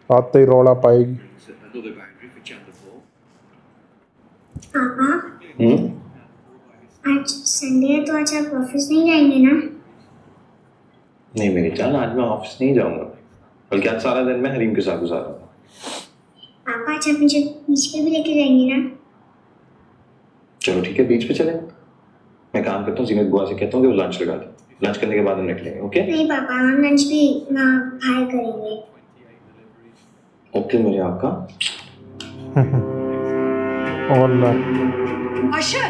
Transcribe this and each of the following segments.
आते ही रौला पाएगी। पापा आज संडे है तो आज आप ऑफिस नहीं जाएंगे ना? नहीं मेरी जान, आज मैं ऑफिस नहीं जाऊंगा, बल्कि आज सारा दिन मैं हरीम के साथ गुजारूंगा। पापा आज आप मुझे बीच पे भी लेके जाएंगे ना? चलो ठीक है, बीच पे चलें। मैं काम करता हूँ, जीनत बुआ से कहता हूँ कि वो लंच लगा दे। लंच करने के बाद हम निकलेंगे। ओके? नहीं पापा, हम लंच भी ना बाहर करेंगे। ओके मेरे आका। अशर,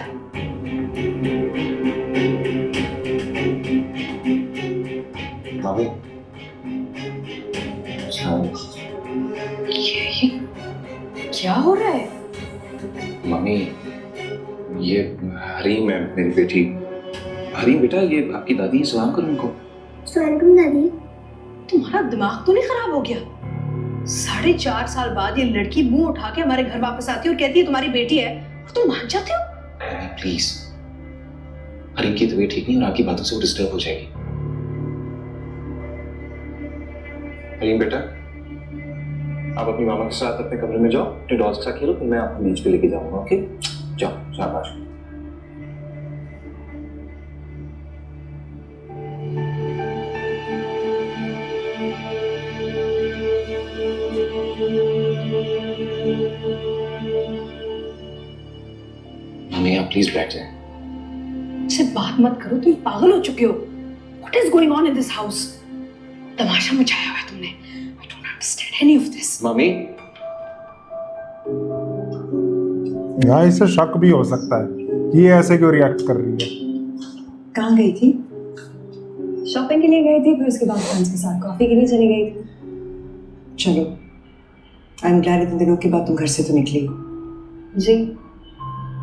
भाभी ये क्या हो रहा है? मम्मी, ये हरीम है मेरी बेटी। हरीम बेटा, ये आपकी दादी, सलाम करो उनको। स्वर्गम दादी। तुम्हारा दिमाग तो नहीं खराब हो गया? 4.5 साल बाद ये लड़की मुंह उठा के हमारे घर वापस आती है और कहती है तुम्हारी बेटी है, और तुम मान जाते हो? प्लीज, हरीम की तबीयत ठीक नहीं और आपकी बातों से वो डिस्टर्ब हो जाएगी। हरीम बेटा, आप अपनी मामा के साथ अपने कमरे में जाओ, अपने डॉल्स के साथ खेलो, फिर मैं आपको बीच पे लेके जाऊंगा। ओके? जाओ, शाबाश। मम्मी आप प्लीज बैठ जाए। इससे बात मत करो, तुम पागल हो चुके हो। What is going on in this house? तमाशा मचाया हुआ है तुमने। I don't understand any of this. Mummy, यहाँ इससे शक भी हो सकता है ये ऐसे क्यों रिएक्ट कर रही है। कहाँ गई थी? शॉपिंग के लिए गई थी, फिर उसके बाद फ्रेंड्स के साथ कॉफी के लिए चली गई थी। चलो, आई एम ग्लैड इतने दिनों के बाद तुम घर से तो निकली। जी,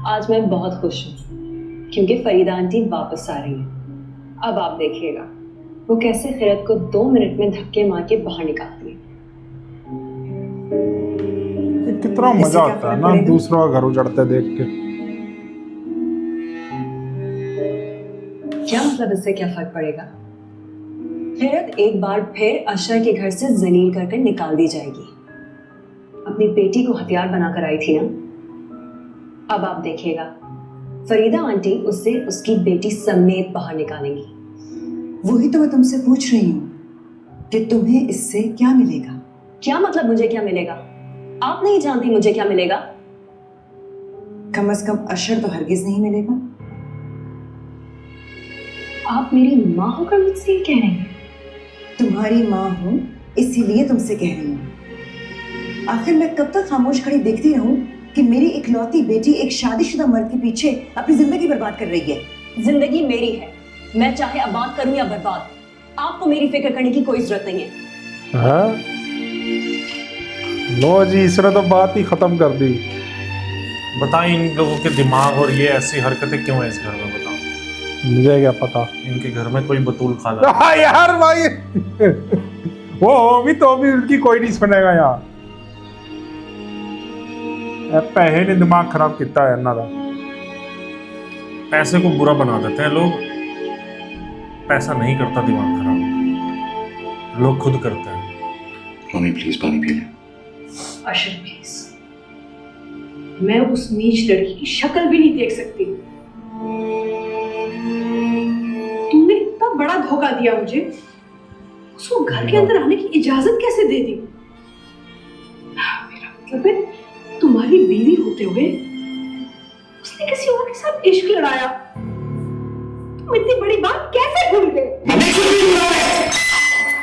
आज मैं बहुत खुश हूँ क्योंकि फरीदा आंटी वापस आ रही है। अब आप देखिएगा वो कैसे खिरत को 2 मिनट में धक्के मार के बाहर निकालती है। कितना मजा आता है ना दूसरों का घर उजड़ते देख के। क्या मतलब, इससे क्या फर्क पड़ेगा? खिरत एक बार फिर अशर के घर से जलील कर निकाल दी जाएगी। अपनी बेटी को हथियार बनाकर आई थी ना, अब आप देखिएगा फरीदा आंटी उससे उसकी बेटी समेत बाहर निकालेंगी। वही तो मैं तुमसे पूछ रही हूँ कि तुम्हें इससे क्या मिलेगा? क्या मतलब मुझे क्या मिलेगा? आप नहीं जानती मुझे क्या मिलेगा? कम से कम अशर तो हरगिज नहीं मिलेगा। आप मेरी माँ होकर मुझसे ये कह रहे हैं? तुम्हारी माँ हूँ इसीलिए तुमसे कह रही हूँ। आखिर मैं कब तक खामोश खड़ी देखती रहूं कि मेरी इकलौती बेटी एक शादीशुदा मर्द के पीछे अपनी जिंदगी बर्बाद कर रही है। जिंदगी मेरी है, मैं चाहे आबाद करूं या बर्बाद, आपको मेरी फिक्र करने की कोई जरूरत नहीं है। लो जी, इसने तो बात ही खत्म कर दी। बताएं इन लोगों के दिमाग और ये ऐसी हरकतें क्यों है इस घर में, बताओ। मुझे क्या पता। इनके घर में कोई बतूल खाना हाँ यार भाई वो भी तो भी उनकी कोई नहीं सुनेगा यार। पैसे ने दिमाग खराब किया है इन्हों का। पैसे को बुरा बना देते हैं लोग, पैसा नहीं करता दिमाग खराब, लोग खुद करते हैं। मम्मी प्लीज पानी पी लें। अशर प्लीज, मैं उस नीच लड़की की शक्ल भी नहीं देख सकती। तुमने इतना बड़ा धोखा दिया मुझे, उसको घर के अंदर आने की इजाजत कैसे दे दी? मेरा मतलब है, तुम्हारी बीवी होते हुए उसने किसी और के साथ इश्क लड़ाया। तुम इतनी बड़ी बात कैसे भूल गए?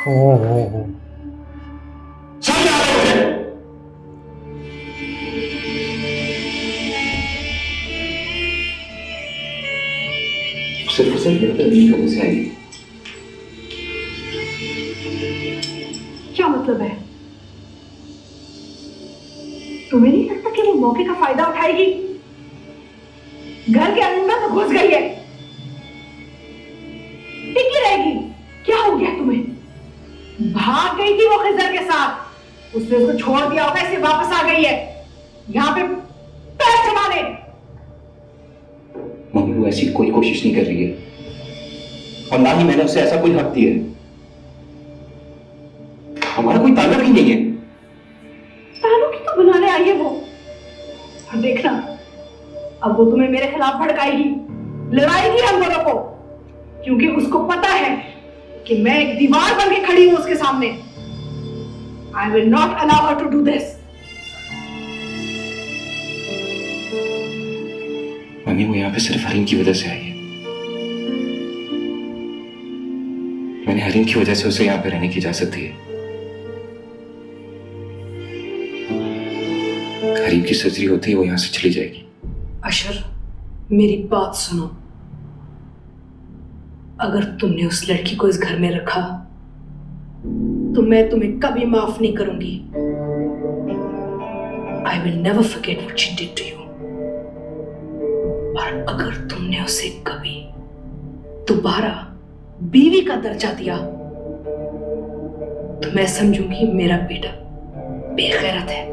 हो सिर्फ बेहतर से आएगी। क्या मतलब है? तुम्हें नहीं लगता कि वो मौके का फायदा उठाएगी? घर के अंदर तो घुस गई है, टिकी रहेगी। क्या हो गया तुम्हें? भाग गई थी वो खिजर के साथ, उसने उसको छोड़ दिया होगा, इसलिए वापस आ गई है यहाँ पे पैर जमाने। मम्मी वो ऐसी कोई कोशिश नहीं कर रही है, और ना ही मैंने उससे ऐसा कोई हक दिया है। हमारा कोई ताल्लुक ही नहीं है। चाहिए वो। और देखना, अब वो तुम्हें मेरे खिलाफ भड़काएगी, लड़ाएगी हम दोनों को, क्योंकि उसको पता है कि मैं एक दीवार बन के खड़ी हूं उसके सामने। I will not allow her to do this. Mummy, वो यहाँ पे सिर्फ हरीम की वजह से आई है। मैंने हरीम की वजह से उसे यहाँ पे रहने की इजाजत दी है। हरीम की सर्जरी होती है वो यहाँ से चली जाएगी। अशर, मेरी बात सुनो। अगर तुमने उस लड़की को इस घर में रखा तो मैं तुम्हें कभी माफ नहीं करूंगी। I will never forget what she did to you. और अगर तुमने उसे कभी दोबारा बीवी का दर्जा दिया तो मैं समझूंगी मेरा बेटा बेगैरत है,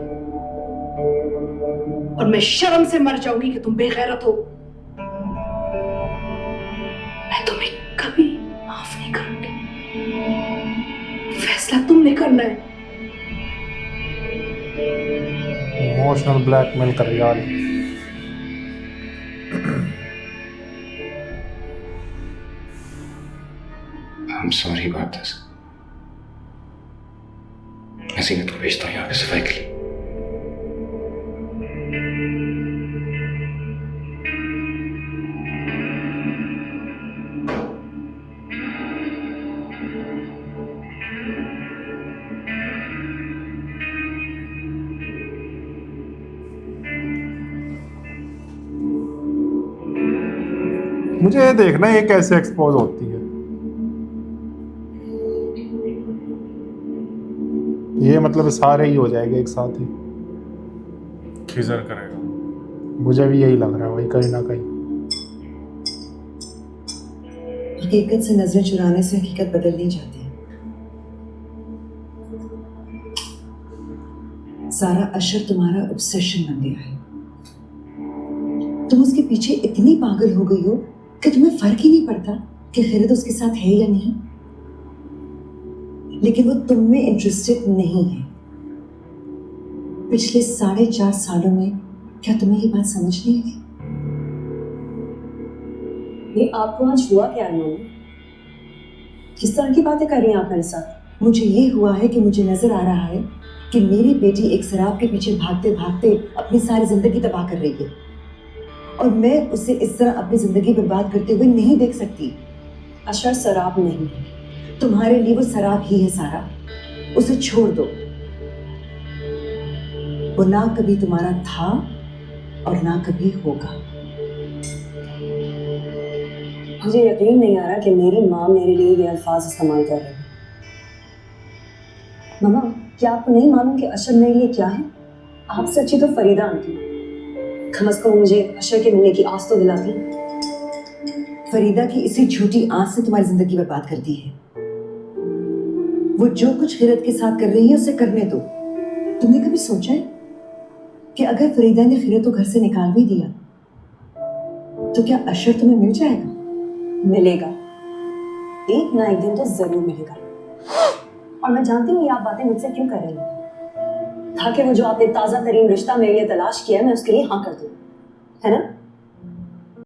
और मैं शर्म से मर जाऊंगी कि तुम बेगैरत हो। मैं तुम्हें कभी माफ नहीं करूंगी। फैसला तुमने करना है। इमोशनल ब्लैकमेल कर रही यार। I'm sorry about this. मैं सीनत को भेजता हूँ यहाँ पे सफाई के लिए। मुझे ये देखना है ये कैसे एक्सपोज होती है। ये मतलब सारे ही हो जाएंगे एक साथ ही। खिजर करेगा। मुझे भी यही लग रहा है भाई, कहीं ना कहीं। हकीकत से नजरें चुराने से हकीकत बदल नहीं जाती। सारा अशर तुम्हारा ऑब्सेशन बन गया है। तुम उसके पीछे इतनी पागल हो गई हो कि तुम्हें फर्क ही नहीं पड़ता कि खैरियत उसके साथ है या नहीं। लेकिन वो तुम में इंटरेस्टेड नहीं है। पिछले 4.5 सालों में क्या तुम्हें ये बात समझ नहीं आई? ये आपको आज हुआ क्या है? किस तरह की बातें कर रही हैं आप मेरे साथ? मुझे ये हुआ है कि मुझे नजर आ रहा है कि मेरी बेटी एक शराब के पीछे भागते भागते अपनी सारी जिंदगी तबाह कर रही है, और मैं उसे इस तरह अपनी जिंदगी बर्बाद करते हुए नहीं देख सकती। अशर शराब नहीं है। तुम्हारे लिए वो शराब ही है सारा। उसे छोड़ दो। वो ना कभी तुम्हारा था और ना कभी होगा। मुझे यकीन नहीं आ रहा कि मेरी माँ मेरे लिए ये अल्फाज इस्तेमाल कर रही है। मम्मा, क्या आपको नहीं मालूम कि अशर मेरे लिए क्या है? आपसे अच्छी तो फरीदा आंटी। कम से कम मुझे अशर के मिलने की आस तो दिलाती। फरीदा की इसी झूठी आस से तुम्हारी जिंदगी बर्बाद कर दी है। वो जो कुछ खैरियत के साथ कर रही है उसे करने दो। तुमने कभी सोचा है कि अगर फरीदा ने खैरियत को घर से निकाल भी दिया तो क्या अशर तुम्हें मिल जाएगा? मिलेगा, एक ना एक दिन तो जरूर मिलेगा। और मैं जानती हूँ ये आप बातें मुझसे क्यों कर रही हैं, ताकि वो जो आपने ताजा तरीन रिश्ता मेरे लिए तलाश किया है मैं उसके लिए हाँ कर दूँ, है ना?